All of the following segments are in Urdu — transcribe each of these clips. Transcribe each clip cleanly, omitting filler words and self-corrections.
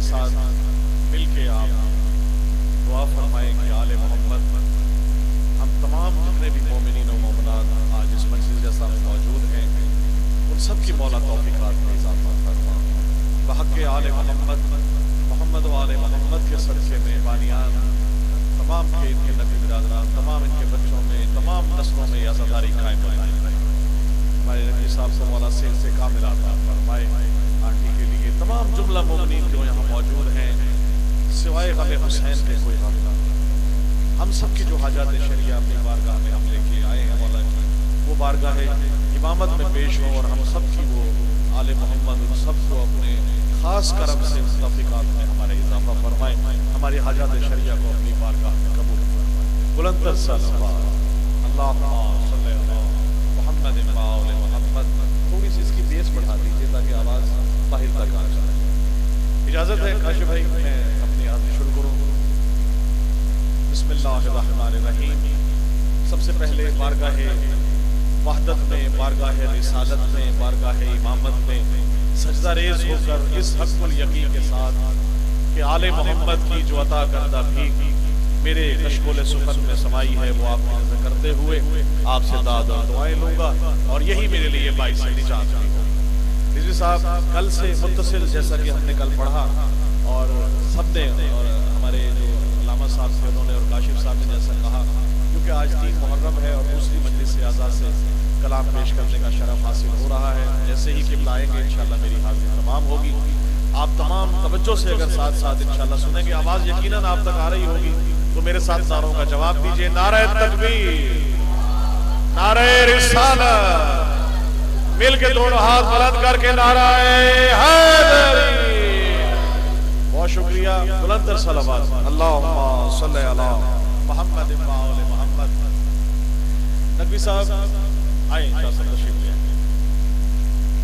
ساتھ مل کے آپ دعا فرمائیں کہ آل محمد ہم تمام جتنے بھی مومنین و مومنات آج اس مجلس جیسا میں موجود ہیں ان سب کی مولا توفیقات میں اضافہ فرما بحق آل محمد محمد و آل محمد کے صدقے میں بانیان تمام کے ان کے نبی برادران تمام ان کے بچوں میں تمام نسلوں میں عزاداری قائم فرمائے ہمارے نبی صاحب سے مولا صحت سے کامل عطا فرمائے آنٹی کے لیے تمام جملہ مومنین جو یہاں موجود ہیں سوائے غم حسین کے کوئی غم نہ ہم سب کی جو حاجات شریعہ اپنی بارگاہ میں ہم لے کے آئے ہیں مولا کی وہ بارگاہ امامت میں پیش ہوں اور ہم سب کی وہ آل محمد ان سب کو اپنے خاص کرم سے توفیقات میں ہمارے اضافہ فرمائیں ہماری حاجات شریعہ کو اپنی بارگاہ میں قبول فرمائیں بلندر صلوات اللہم صلی اللہ محمد و آل محمد تھوڑی سی اس کی بیس بڑھا دیجیے تاکہ آواز باہر تک آ جائے اجازت ہے کاشف بھائی میں اپنی آواز شروع کروں بسم اللہ الرحمن الرحیم سب سے پہلے بارگاہ وحدت میں بارگاہ رسالت میں بارگاہ امامت میں سجدہ ریز ہو کر اس حق الیقین کے ساتھ کہ آل محمد کی جو عطا کردہ بھیک میرے کشکول سخن میں سمائی ہے وہ آپ کو کرتے ہوئے آپ سے داد اور دعائیں لوں گا اور یہی میرے لیے باعث نجات بھی ہو رضوی صاحب کل سے متصل جیسا کہ ہم نے کل پڑھا اور سب نے اور ہمارے جو علامہ صاحب سے انہوں نے اور کاشف صاحب نے جیسا کہا کیونکہ آج 3 محرم ہے اور دوسری مجلس اعزاز سے کلام پیش کرنے کا شرف حاصل ہو رہا ہے جیسے ہی قبلہ آئیں گے انشاءاللہ میری حاضری تمام ہوگی آپ تمام توجہ سے اگر ساتھ ساتھ انشاءاللہ سنیں گے آواز یقیناً آپ تک آ رہی ہوگی تو میرے ساتھ نعروں کا جواب دیجئے نعرہ تکبیر نعرہ رسالت مل کے دونوں ہاتھ بلند کر کے نعرہ حیدری بہت شکریہ بلندر صلوات اللہم صلی علی محمد و آل محمد نقوی صاحب آئیں انشاءاللہ تشریف لے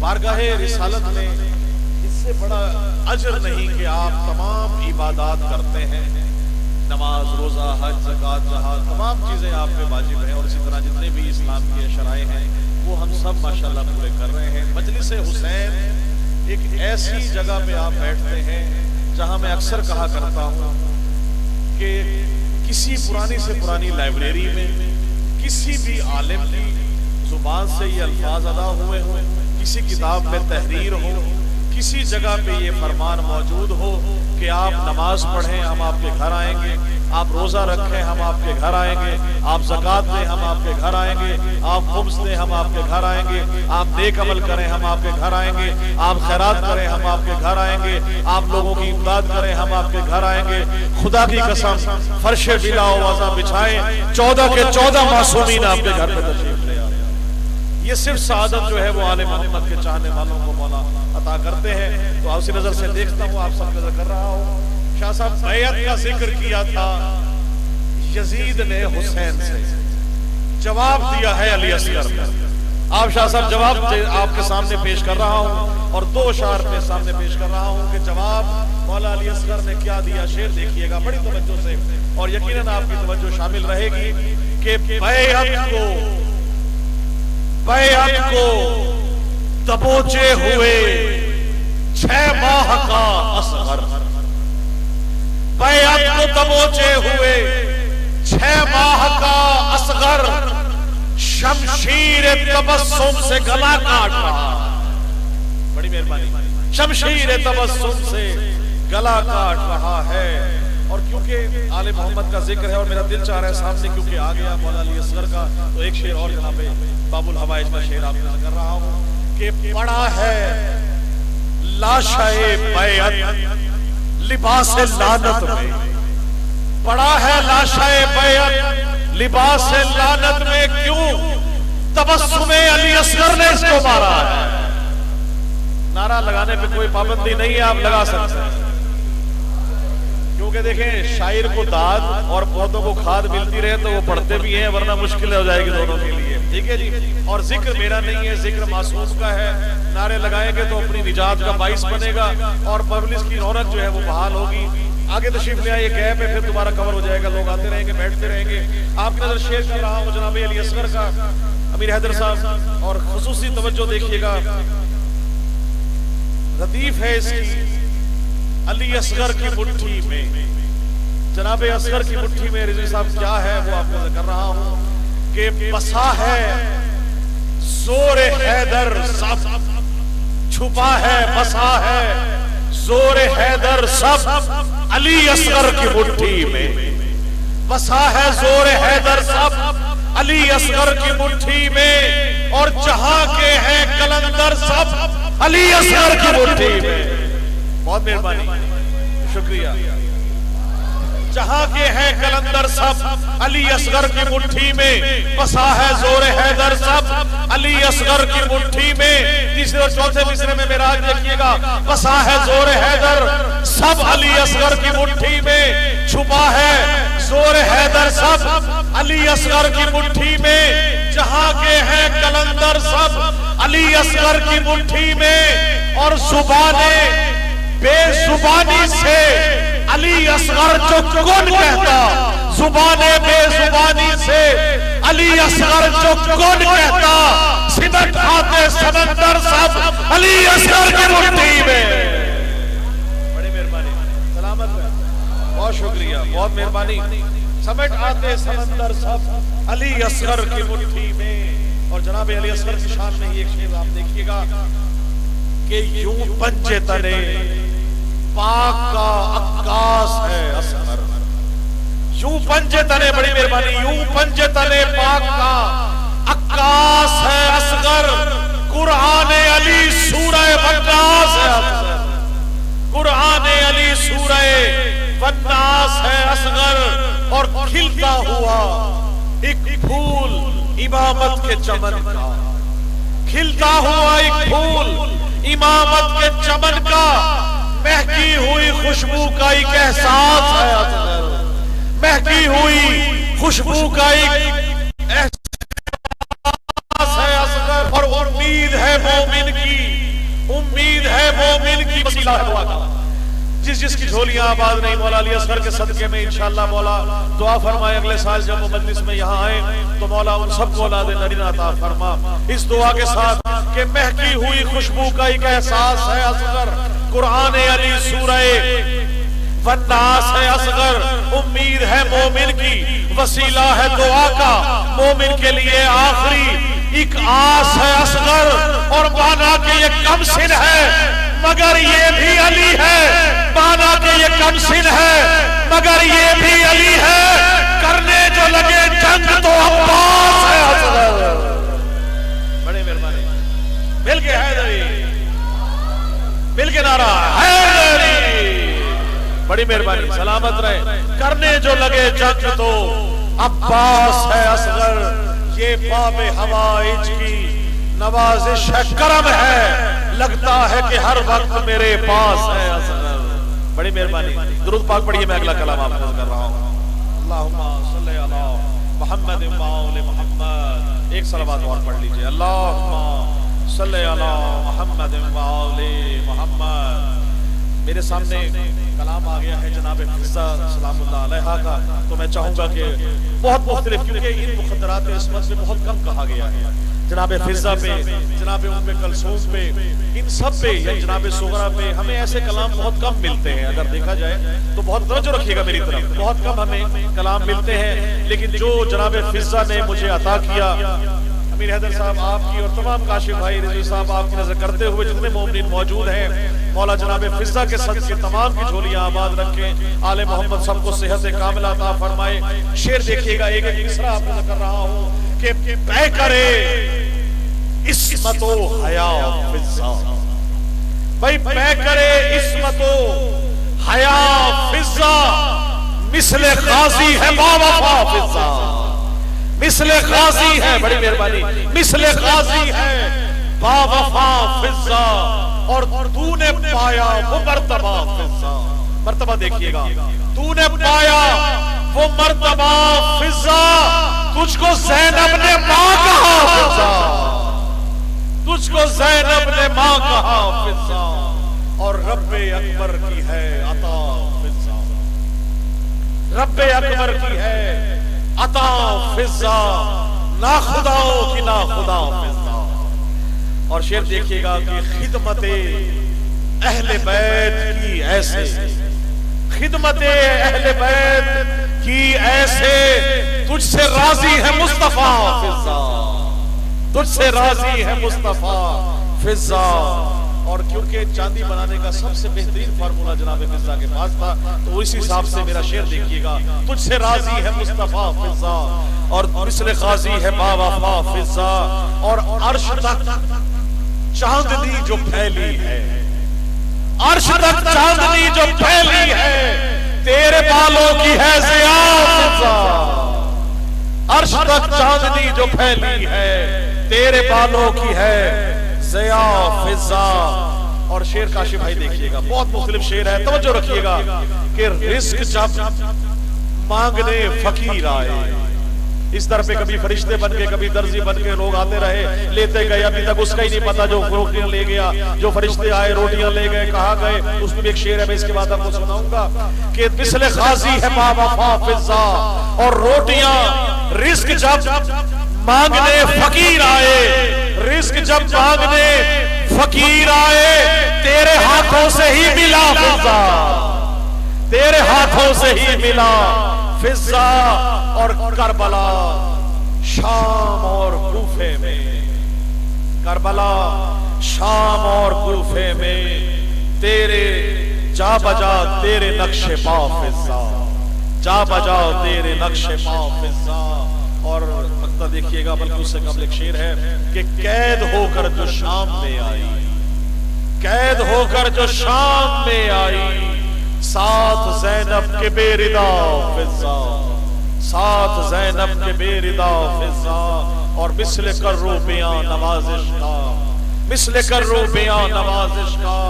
بارگاہ رسالت میں اس سے بڑا اجر نہیں کہ آپ تمام عبادات کرتے ہیں نماز روزہ حج زکوٰۃ جہاد تمام چیزیں آپ پہ واجب ہیں اور اسی طرح جتنے بھی اسلام کے شرائع ہیں وہ ہم سب ماشاءاللہ پورے کر رہے ہیں مجلس حسین ایک ایسی جگہ پہ آپ بیٹھتے ہیں جہاں میں اکثر کہا کرتا ہوں کہ کسی پرانی سے پرانی لائبریری میں کسی بھی عالم کی زبان سے یہ الفاظ ادا ہوئے ہوں کسی کتاب میں تحریر ہو کسی جگہ پہ یہ فرمان موجود ہو کہ آپ نماز پڑھیں ہم آپ کے گھر آئیں گے آپ روزہ رکھیں ہم آپ کے گھر آئیں گے آپ زکوٰۃ دیں ہم آپ کے گھر آئیں گے آپ خمس دیں ہم آپ کے گھر آئیں گے آپ نیک عمل کریں ہم آپ کے گھر آئیں گے آپ خیرات کریں ہم آپ کے گھر آئیں گے آپ لوگوں کی امداد کریں ہم آپ کے گھر آئیں گے خدا کی قسم فرش بلا وضع بچھائیں 14 کے 14 معصومین آپ کے گھر پہ تشریف لے آئیں یہ صرف سعادت جو ہے وہ آل محمد کے چاہنے والوں کو مولا عطا کرتے ہیں تو اسی نظر سے دیکھتا ہوں آپ سب نظر کر رہا ہوں شاہ صاحب بیعت کا ذکر کیا تھا یزید نے حسین سے جواب دیا ہے علی اصغر نے آپ شاہ صاحب جواب آپ کے سامنے پیش کر رہا ہوں اور 2 اشعار پہ سامنے پیش کر رہا ہوں کہ جواب مولا علی اصغر نے کیا دیا شعر دیکھیے گا بڑی توجہ سے اور یقیناً آپ کی توجہ شامل رہے گی کہ بیعت کو دبوچے ہوئے 6 ماہ کا اصغر بیعت کو دبوچے ہوئے 6 ماہ کا اصغر شمشیر تبسم سے گلا کاٹ رہا بڑی مہربانی شمشیر تبسم سے گلا کاٹ رہا ہے اور کیونکہ آل محمد کا ذکر ہے اور میرا دل چاہ رہا ہے سامنے کیونکہ آ گیا مولا علی اصغر کا تو ایک شعر اور جناب باب الحوائج کا شعر آپ کر رہا ہوں کہ پڑا ہے لاشہ بیعت لباس لعنت میں پڑا ہے لاشہ بیعت لباس لعنت میں کیوں تبسم علی اصغر نے اس کو مارا ہے نعرہ لگانے پہ کوئی پابندی نہیں ہے آپ لگا سکتے ہیں کیونکہ دیکھیں شاعر کو داد اور پودوں کو کھاد ملتی رہے تو وہ پڑھتے بھی ہیں ورنہ مشکل ہو جائے گی دونوں کے لیے ٹھیک ہے جی اور ذکر میرا نہیں ہے ذکر معصوم کا ہے نعرے لگائیں گے تو اپنی نجات کا باعث بنے گا اور مجلس کی رونق جو ہے وہ بحال ہوگی آگے تشریف لے آئیے گیپ ہے پھر دوبارہ کور ہو جائے گا لوگ آتے رہیں گے بیٹھتے رہیں گے آپ کی نظر شیئر کر رہا ہوں جناب علی اصغر کا امیر حیدر صاحب اور خصوصی توجہ دیکھیے گا ردیف ہے اس کی علی اصغر کی مٹھی میں، جناب اصغر کی مٹھی میں رضوی صاحب کیا ہے وہ آپ کو کر رہا ہوں کہ بسا ہے زور حیدر سب، چھپا ہے بسا ہے زور حیدر سب علی اصغر کی مٹھی میں، بسا ہے زور حیدر سب علی اصغر کی مٹھی میں، اور جہاں کے ہیں کلندر سب علی اصغر کی مٹھی میں۔ بہت مہربانی، شکریہ۔ جہاں کے ہیں کلندر سب علی اصغر کی مٹھی میں، بسا ہے زور حیدر سب علی اصغر کی مٹھی میں۔ تیسرے اور چوتھے مصرے میں میراج دیکھیے گا، بسا ہے زور حیدر سب علی اصغر کی مٹھی میں، چھپا ہے زور حیدر سب علی اصغر کی مٹھی میں، جہاں کے ہیں کلندر سب علی اصغر کی مٹھی میں، اور زبانیں بے زبانی سے علی اصغر جو کن کہتا، زبانیں بے زبانی سے علی اصغر جو کن کہتا، سمٹ آتے سمندر سب علی اصغر کی مٹھی میں۔ بڑی مہربانی، سلامت ہے، بہت شکریہ، بہت مہربانی۔ سمٹ آتے سمندر سب علی اصغر کی مٹھی میں۔ اور جناب علی اصغر کی شان میں ایک شعر آپ دیکھیے گا کہ یوں پنجے تنے پاک کا عکاس ہے اصغر، یوں پنجے تنے، بڑی مہربانی، یوں پنجے تنے پاک کا عکاس ہے اصغر، قرآن علی سورہ والناس ہے اصغر، قرآن علی سورہ والناس ہے اصغر، اور کھلتا ہوا ایک پھول امامت کے چمن کا، کھلتا ہوا ایک پھول امامت کے چمن کا، مہکی ہوئی خوشبو کا ایک احساس ہے اصغر، مہکی ہوئی خوشبو کا ایک احساس ہے اصغر، اور امید ہے مومن کی، امید ہے مومن کی وسیلہ ہے دعا کا۔ جس کی جھولیاں آباد نہیں، مولا علی اصغر کے صدقے میں انشاءاللہ مولا دعا فرمائے اگلے سال جب وہ مجلس میں یہاں آئیں تو مولا ان سب کو اولاد نرینہ عطا فرما، اس دعا کے ساتھ کہ مہکی ہوئی خوشبو کا ایک احساس ہے اصغر، قرآن علی سورہ والناس ہے اصغر، امید ہے مومن کی، وسیلہ ہے دعا کا، مومن کے لیے آخری ایک آس ہے اصغر، اور مانا کہ یہ کم سن ہے مگر یہ بھی علی ہے، مانا کہ یہ کم سن ہے مگر یہ بھی علی ہے، کرنے جو لگے جنگ تو عباس ہے اصغر۔ بڑے مہربانی، مل کے حیدری، مل کے نعرہ حیدری، بڑی مہربانی، سلامت رہے، کرنے جو لگے جنگ تو عباس ہے اصغر، یہ باب ہوائج کی نوازش ہے، کرم ہے، لگتا ہے کہ ہر وقت میرے پاس ہے اصغر۔ بڑی مہربانی، درود پاک پڑھیے، میں اگلا کلام آپ کو کر رہا ہوں۔ اللہم صلی علی محمد وآل محمد، ایک صلوات اور پڑھ لیجئے، اللہم صلی علی محمد وآل محمد۔ میرے سامنے کلام آ گیا ہے جناب فضہ سلام اللہ علیہا کا، تو میں چاہوں گا کہ بہت مختلف، کیونکہ ان مخدرات عصمت سے بہت کم کہا گیا ہے، جناب فضہ پہ، جناب ام کلثوم پہ، ان سب پہ، یا جناب صغرا پہ ہمیں ایسے کلام بہت کم ملتے ہیں، اگر دیکھا جائے تو بہت توجہ رکھیے گا میری طرف، بہت کم ہمیں کلام ملتے ہیں، لیکن جو جناب فضہ نے مجھے عطا کیا، امیر حیدر صاحب آپ کی اور تمام کاشف بھائی رضوی صاحب آپ کی نظر کرتے ہوئے جتنے مومنین موجود ہیں، مولا جناب فضہ کے صدقے تمام کی جھولیاں آباد رکھیں، آل محمد سب کو صحت کاملہ عطا فرمائے۔ شعر دیکھیے گا، ایک ایک مصرع آپ کو کر رہا ہوں کہ پے کرے عصمت و حیا فضہ، بھائی پے کرے عصمت و حیا فضہ، مثل غازی ہے باوفا فضہ، مثل غازی ہے، بڑی مہربانی، مثل غازی ہے باوفا فضہ، اور تو نے پایا وہ مرتبہ فضہ، مرتبہ دیکھیے گا، تو نے پایا وہ مرتبہ فضہ، تجھ کو زینب نے ماں کہا فضہ، تجھ کو زینب نے ماں کہا فضہ، اور رب اکبر کی ہے عطا فضہ، رب اکبر کی ہے عطا فضہ، نا خداؤں کی نا خدا فضہ۔ اور شعر دیکھیے گا کہ خدمت اہل بیت کی ایسے، خدمت اہل بیت کی ایسے، تجھ سے راضی ہے مصطفیٰ فضا، تجھ سے راضی ہے مصطفیٰ فضا۔ اور کیونکہ چاندی بنانے کا سب سے بہترین فارمولہ جناب فضا کے پاس تھا، تو اسی حساب سے میرا شعر دیکھیے گا، تجھ سے راضی ہے مصطفیٰ فضا، اور مثل قاضی ہے با وفا فضا، اور عرش تک چاندنی جو پھیلی ہے، عرش تک چاندنی جو پھیلی ہے، تیرے بالوں کی ہے ضیاء فضا، عرش تک چاندنی جو پھیلی ہے، تیرے بالوں کی ہے ضیاء فضا۔ اور شعر کاشف بھائی دیکھیے گا، بہت مختلف شعر ہے، توجہ رکھیے گا کہ رزق جب مانگنے فقیر آئے، اس طرح پہ کبھی فرشتے بن کے کبھی درزی بن کے لوگ آتے رہے، لیتے گئے، ابھی تک اس کا ہی نہیں پتا جو روٹیاں لے گیا، جو فرشتے آئے روٹیاں لے گئے، کہاں گئے، اس میں بھی ایک شعر ہے، میں اس کے بعد آپ کو سناؤں گا کہ مثل قاضی ہے با وفا فضا، اور روٹیاں رزق جب مانگنے فقیر آئے، رزق جب مانگنے فقیر آئے، تیرے ہاتھوں سے ہی ملا فضا، تیرے ہاتھوں سے ہی ملا فضا۔ اور کربلا شام اور کوفے میں، کربلا شام اور کوفے میں، تیرے جا بجا تیرے نقش پا فضا، جا بجا تیرے نقش پا فضا۔ اور مقطع دیکھیے گا، بلکہ اس سے قبل ایک شعر ہے کہ قید ہو کر جو شام میں آئی، قید ہو کر جو شام میں آئی، ساتھ زینب کے بے ردا فضا، ساتھ زینب کے بے ردا فضا۔ اور مثل کرو بیاں نوازش کا، مثل کرو بیاں نوازش کا،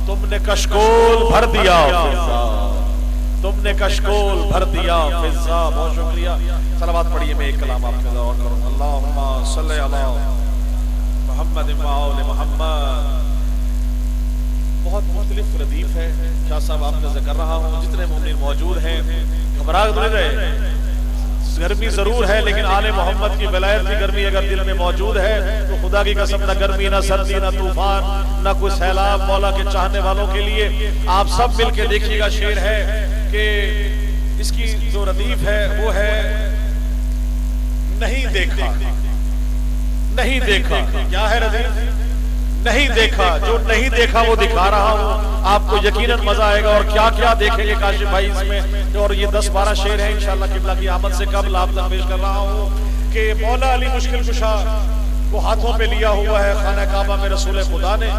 تم نے کشکول بھر دیا فضا، تم نے کشکول بھر دیا فضا۔ بہت شکریہ، صلوات پڑھیے، میں ایک کلام آپ کے دعوت کروں، اللہم صلی علی محمد و آل محمد۔ بہت مختلف ردیف ہے، شاہ صاحب آپ کا ذکر رہا ہوں، جتنے مومنین موجود ہیں گھبراہ نہیں رہے، گرمی ضرور ہے لیکن آل محمد کی ولایت کی گرمی اگر دل میں موجود ہے تو خدا کی قسم نہ گرمی نہ سردی نہ طوفان نہ کوئی سیلاب مولا کے چاہنے والوں کے لیے۔ آپ سب مل کے دیکھیے گا، شعر ہے کہ اس کی جو ردیف ہے وہ ہے نہیں دیکھا، نہیں دیکھا، کیا ہے ردیف؟ نہیں دیکھا، جو نہیں دیکھا وہ دکھا رہا ہوں، آپ کو یقیناً مزہ آئے گا۔ اور کیا کیا دیکھیں گے کاشف بھائی اس میں، اور یہ 10-12 شعر ہیں انشاءاللہ قبلہ کی آمد سے قبل آپ تک پیش کر رہا ہوں کہ مولا علی مشکل کشا کو ہاتھوں پہ لیا ہوا ہے خانہ کعبہ میں رسول خدا نے،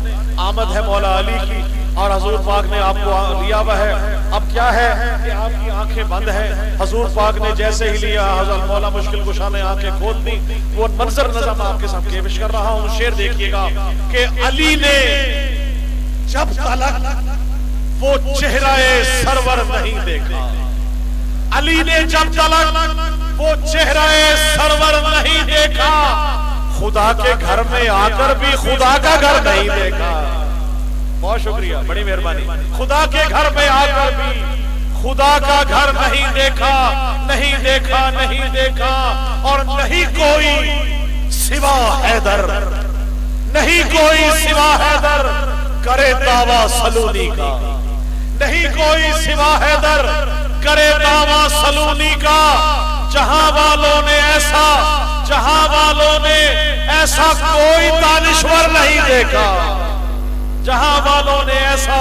آمد ہے مولا علی کی اور حضور پاک نے آپ کو لیا ہوا ہے۔ اب کیا ہے کہ آپ کی آنکھیں بند ہیں، حضور پاک نے جیسے ہی لیا حضرت مولا مشکل کشا نے آنکھیں کھول دی، وہ منظر نظم آپ کے سامنے پیش کر رہا ہوں۔ شعر دیکھیے گا کہ علی نے جب تلک وہ چہرہ سرور نہیں دیکھا، علی نے جب تلک وہ چہرہ سرور نہیں دیکھا، خدا کے گھر میں آ کر بھی خدا کا گھر نہیں دیکھا۔ بہت شکریہ، بڑی مہربانی۔ خدا کے گھر میں آ کر بھی خدا کا گھر نہیں دیکھا، نہیں دیکھا، نہیں دیکھا۔ اور نہیں کوئی سوا حیدر، نہیں کوئی سوا حیدر کرے دعویٰ سلونی کا، نہیں کوئی سوا حیدر کرے دعویٰ سلونی کا۔ جہاں والوں نے ایسا، جہاں والوں نے ایسا کوئی دانشور نہیں دیکھا، جہاں والوں نے ایسا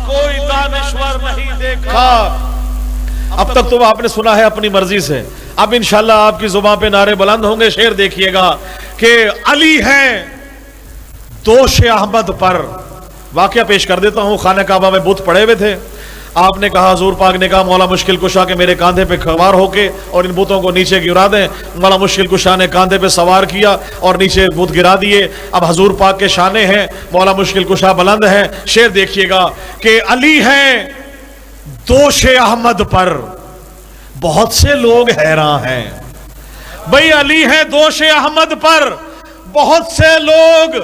کوئی دانشور نہیں دیکھا۔ اب تک تو آپ نے سنا ہے اپنی مرضی سے، اب انشاءاللہ آپ کی زبان پہ نعرے بلند ہوں گے۔ شعر دیکھیے گا کہ علی ہیں دوش احمد پر۔ واقعہ پیش کر دیتا ہوں، خانہ کعبہ میں بت پڑے ہوئے تھے، آپ نے کہا، حضور پاک نے کہا مولا مشکل کشا کے میرے کاندھے پہ سوار ہو کے اور ان بتوں کو نیچے گرا دیں۔ مولا مشکل کشا نے کاندھے پہ سوار کیا اور نیچے بت گرا دیے۔ اب حضور پاک کے شانے ہیں، مولا مشکل کشا بلند ہے۔ شعر دیکھیے گا کہ علی ہیں دوش احمد پر، بہت سے لوگ حیران ہیں۔ بھئی علی ہیں دوش احمد پر، بہت سے لوگ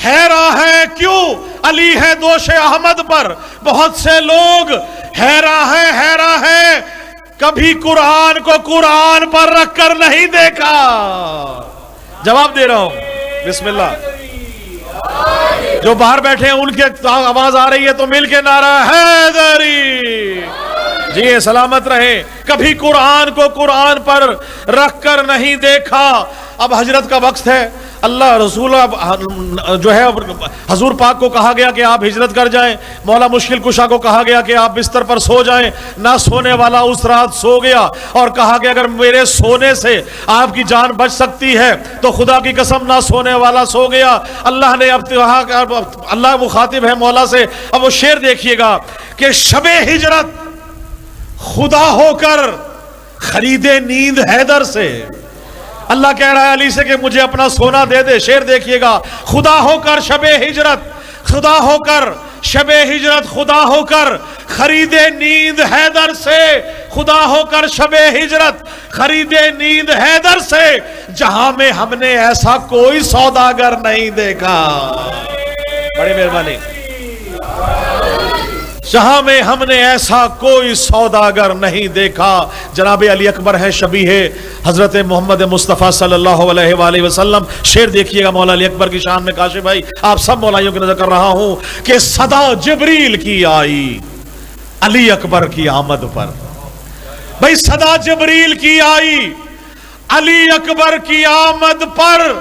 حیران ہیں۔ کیوں؟ علی ہے دوش احمد پر، بہت سے لوگ حیران ہیں، حیران ہیں۔ کبھی قرآن کو قرآن پر رکھ کر نہیں دیکھا۔ جواب دے رہا ہوں، بسم اللہ۔ جو باہر بیٹھے ہیں ان کے آواز آ رہی ہے تو مل کے نعرہ حیدری. جی سلامت رہے. کبھی قرآن کو قرآن پر رکھ کر نہیں دیکھا. اب ہجرت کا وقت ہے. اللہ رسول جو ہے حضور پاک کو کہا گیا کہ آپ ہجرت کر جائیں. مولا مشکل کشا کو کہا گیا کہ آپ بستر پر سو جائیں. نہ سونے والا اس رات سو گیا اور کہا کہ اگر میرے سونے سے آپ کی جان بچ سکتی ہے تو خدا کی قسم نہ سونے والا سو گیا. اللہ نے اب اللہ مخاطب ہے مولا سے. اب وہ شعر دیکھیے گا کہ شب ہجرت خدا ہو کر خریدے نیند حیدر سے. اللہ کہہ رہا ہے علی سے کہ مجھے اپنا سونا دے دے. شعر دیکھیے گا. خدا ہو کر شب ہجرت, خدا ہو کر شب ہجرت, خدا ہو کر خریدے نیند حیدر سے. خدا ہو کر شب ہجرت خریدے نیند حیدر سے. جہاں میں ہم نے ایسا کوئی سوداگر نہیں دیکھا. بڑی مہربانی. جہاں میں ہم نے ایسا کوئی سوداگر نہیں دیکھا. جناب علی اکبر ہے شبیہ حضرت محمد مصطفیٰ صلی اللہ علیہ وآلہ وسلم. شعر دیکھیے گا مولا علی اکبر کی شان میں. کاشف بھائی آپ سب مولائیوں کی نظر کر رہا ہوں کہ صدا جبریل کی آئی علی اکبر کی آمد پر. بھائی صدا جبریل کی آئی علی اکبر کی آمد پر.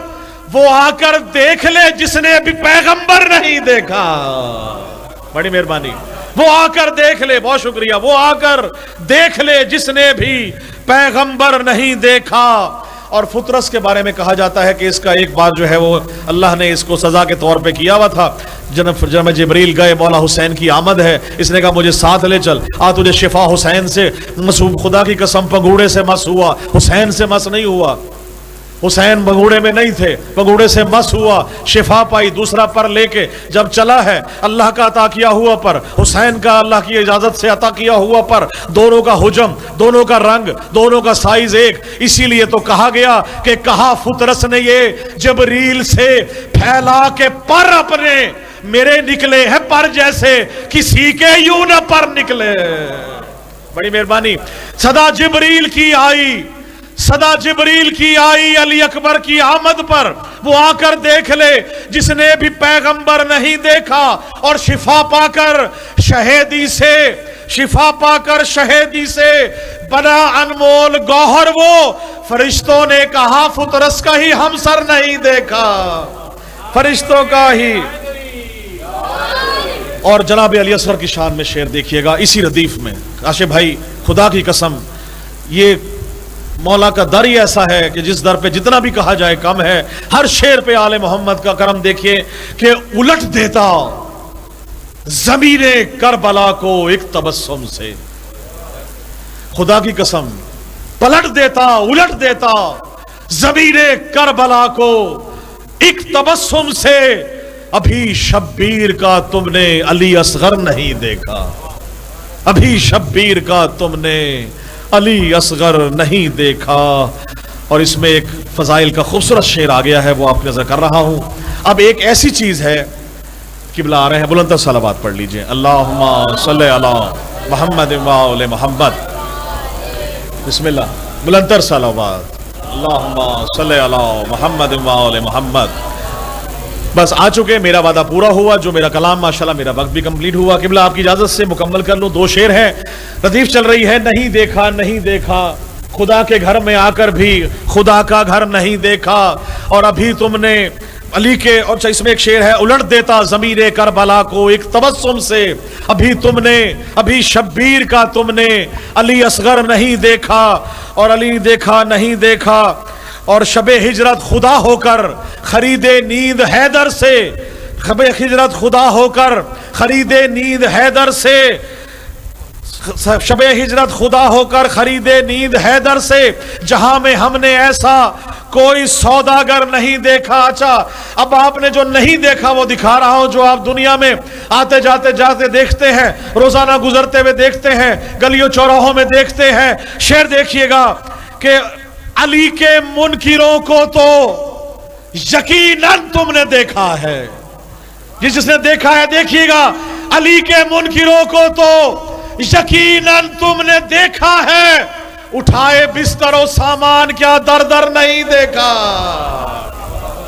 وہ آ کر دیکھ لے جس نے ابھی پیغمبر نہیں دیکھا. بڑی مہربانی. وہ آ کر دیکھ لے. بہت شکریہ. وہ آ کر دیکھ لے جس نے بھی پیغمبر نہیں دیکھا. اور فطرس کے بارے میں کہا جاتا ہے کہ اس کا ایک بات جو ہے وہ اللہ نے اس کو سزا کے طور پہ کیا ہوا تھا. جب جبریل گئے مولا حسین کی آمد ہے, اس نے کہا مجھے ساتھ لے چل, تجھے شفا حسین سے مس. خدا کی قسم پگوڑے سے مس ہوا, حسین سے مس نہیں ہوا. حسین بگوڑے میں نہیں تھے, بگوڑے سے مس ہوا, شفا پائی. دوسرا پر لے کے جب چلا ہے اللہ کا عطا کیا ہوا پر, حسین کا اللہ کی اجازت سے عطا کیا ہوا پر, دونوں کا حجم, دونوں کا رنگ, دونوں کا سائز ایک. اسی لیے تو کہا گیا کہ کہا فطرس نے یہ جبریل سے پھیلا کے پر اپنے میرے نکلے ہیں پر جیسے کسی کے یوں نہ پر نکلے. بڑی مہربانی. صدا جبریل کی آئی, صدا جبریل کی آئی علی اکبر کی آمد پر. وہ آ کر دیکھ لے جس نے بھی پیغمبر نہیں دیکھا. اور شفا پا کر شہیدی سے, شفا پا کر شہیدی سے بنا انمول گوہر. وہ فرشتوں نے کہا فطرس کا ہی ہم سر نہیں دیکھا, فرشتوں کا ہی. اور جناب علی اصغر کی شان میں شعر دیکھیے گا اسی ردیف میں. کاشف بھائی خدا کی قسم یہ مولا کا در ہی ایسا ہے کہ جس در پہ جتنا بھی کہا جائے کم ہے. ہر شعر پہ آل محمد کا کرم دیکھیے کہ الٹ دیتا زمین کربلا کو ایک تبسم سے. خدا کی قسم پلٹ دیتا, الٹ دیتا زمین کربلا کو ایک تبسم سے. ابھی شبیر کا تم نے علی اصغر نہیں دیکھا, ابھی شبیر کا تم نے علی اصغر نہیں دیکھا. اور اس میں ایک فضائل کا خوبصورت شعر آ گیا ہے, وہ آپ نظر کر رہا ہوں. اب ایک ایسی چیز ہے قبلہ آ رہے ہیں, بلند تر صلوات پڑھ لیجئے. اللہم صلی علی محمد و آل محمد. بسم اللہ. بلند تر صلوات. اللہم صلی علی محمد و آل محمد. بس آ چکے, میرا وعدہ پورا ہوا. جو میرا کلام ماشاءاللہ میرا وقت بھی کمپلیٹ ہوا. قبلہ آپ کی اجازت سے مکمل کر لوں. 2 شعر ہیں, ردیف چل رہی ہے. نہیں دیکھا نہیں دیکھا خدا کے گھر میں آ کر بھی خدا کا گھر نہیں دیکھا. اور ابھی تم نے علی کے, اور اس میں ایک شعر ہے, الٹ دیتا ضمیر کربلا کو ایک تبسم سے. ابھی تم نے, ابھی شبیر کا تم نے علی اصغر نہیں دیکھا. اور علی دیکھا نہیں دیکھا. اور شب ہجرت خدا ہو کر خریدے نیند حیدر سے, شب ہجرت خدا ہو کر خریدے نیند حیدر سے. شب ہجرت خدا ہو کر خریدے نیند حیدر سے. جہاں میں ہم نے ایسا کوئی سوداگر نہیں دیکھا. اچھا اب آپ نے جو نہیں دیکھا وہ دکھا رہا ہوں, جو آپ دنیا میں آتے جاتے دیکھتے ہیں, روزانہ گزرتے ہوئے دیکھتے ہیں, گلیوں چوراہوں میں دیکھتے ہیں. شعر دیکھیے گا کہ علی کے منکروں کو تو یقیناً تم نے دیکھا ہے. جس نے دیکھا ہے دیکھیے گا, علی کے منکروں کو تو یقیناً تم نے دیکھا ہے. اٹھائے بستر و سامان کیا در در نہیں دیکھا.